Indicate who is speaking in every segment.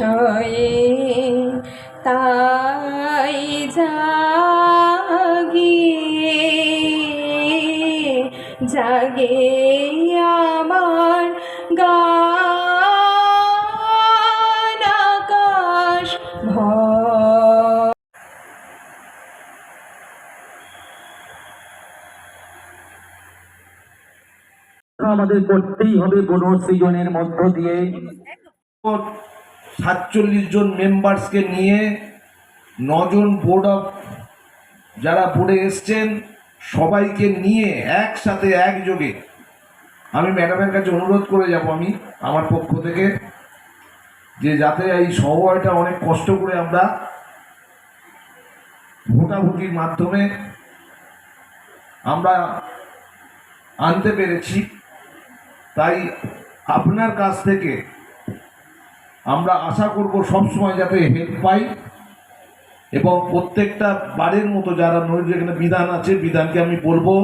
Speaker 1: বিষয়ে তাই জাগে জাগে আমার গান আকাশ
Speaker 2: আমাদের করতেই হবে পুনঃসৃজনের মধ্য দিয়ে।
Speaker 3: 47 জন মেম্বার্সকে নিয়ে 9 জন বোর্ড অফ যারা বোর্ডে এসছেন সবাইকে নিয়ে একসাথে একযোগে আমি ম্যাডামের কাছে অনুরোধ করে যাব আমি আমার পক্ষ থেকে, যে যাতে এই সভাটা অনেক কষ্ট করে আমরা ভোটাভুটির মাধ্যমে আমরা আনতে পেরেছি, তাই আপনার কাছ থেকে আমরা আশা করব সবসময় যাতে হেল্প পাই এবং প্রত্যেকটা বারের মতো যারা যেখানে বিধান আছে বিধানকে আমি বলবো,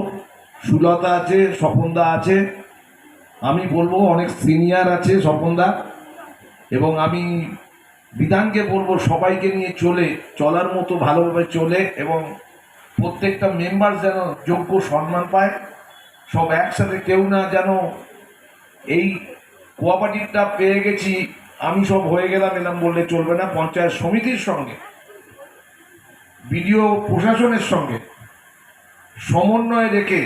Speaker 3: সুলতা আছে, স্বপনদা আছে, আমি বলবো অনেক সিনিয়র আছে স্বপনদা, এবং আমি বিধানকে বলবো সবাইকে নিয়ে চলার মতো ভালোভাবে চলে এবং প্রত্যেকটা মেম্বার যেন যোগ্য সম্মান পায়, সব একসাথে, কেউ না যেন এই কোঅপারেটিভটা পেয়ে গেছি আমি সব হয়ে গেলাম এলাম বললে চলবে না। পঞ্চায়েত সমিতির সঙ্গে বিডিও প্রশাসনের সঙ্গে সমন্বয় রেখে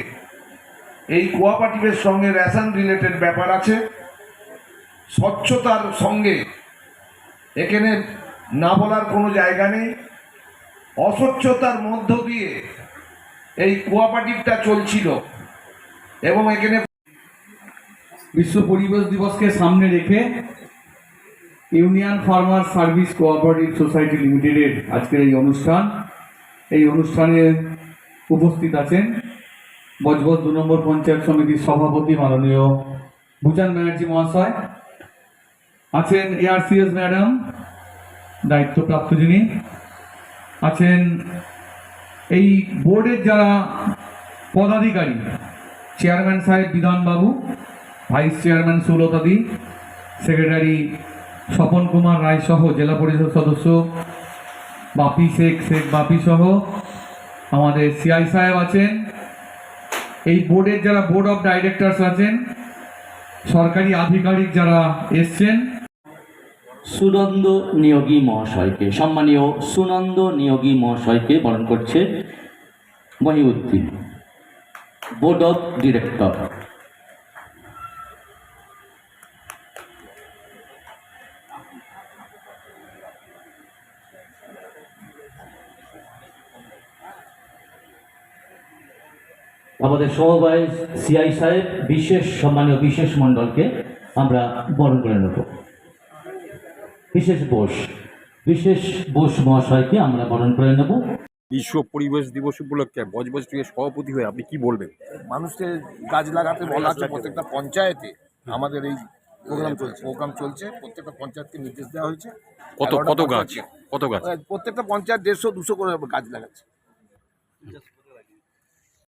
Speaker 3: এই কোঅপারেটিভের সঙ্গে রেশন রিলেটেড ব্যাপার আছে, স্বচ্ছতার সঙ্গে এখানে না বলার কোনো জায়গা নেই। অস্বচ্ছতার মধ্য দিয়ে এই কোঅপারেটিভটা চলছিল এবং এখানে
Speaker 4: বিশ্ব পরিবেশ দিবসকে সামনে রেখে union farmer service cooperative society লিমিটেডের আজকের এই অনুষ্ঠানে উপস্থিত আছেন বজবজ 2 নম্বর পঞ্চায়েত সমিতির সভাপতি মাননীয় ভূচান ব্যানার্জি মহাশয়, আছেন ARCS ম্যাডাম দায়িত্বপ্রাপ্ত যিনি আছেন, এই বোর্ডের যারা পদাধিকারী, চেয়ারম্যান সাহেব বিধানবাবু, ভাইস চেয়ারম্যান সুলতাদি, সেক্রেটারি স্বপন কুমার রায় সহ জেলা পরিষদ সদস্য বাপি শেখ বাপি সহ আমাদের CI সাহেব আছেন, এই বোর্ডের যারা বোর্ড অফ ডাইরেক্টরস আছেন, সরকারি আধিকারিক যারা এসছেন,
Speaker 2: সুনন্দ নিয়োগী মহাশয়কে, সম্মানীয় সুনন্দ নিয়োগী মহাশয়কে বরণ করছে মহিউদ্দিন, বোর্ড অফ ডিরেক্টর। আমাদের সমবায় CI সাহেব সম্মানীয় বিশেষ মণ্ডলকে আমরা বরণ করে নেব। বিশেষ বোস মহাশয়কে আমরা বরণ করে নেব।
Speaker 5: বিশ্ব পরিবেশ দিবস উপলক্ষে বজবজ থেকে সভাপতি হয়ে আপনি কি বলবেন?
Speaker 3: মানুষকে গাছ লাগাতে বলা আছে, প্রত্যেকটা পঞ্চায়েতে আমাদের এই প্রোগ্রাম চলছে, প্রত্যেকটা পঞ্চায়েতকে নির্দেশ দেওয়া হয়েছে।
Speaker 5: কত গাছ?
Speaker 3: প্রত্যেকটা পঞ্চায়েত 150-200 করে গাছ লাগাচ্ছে।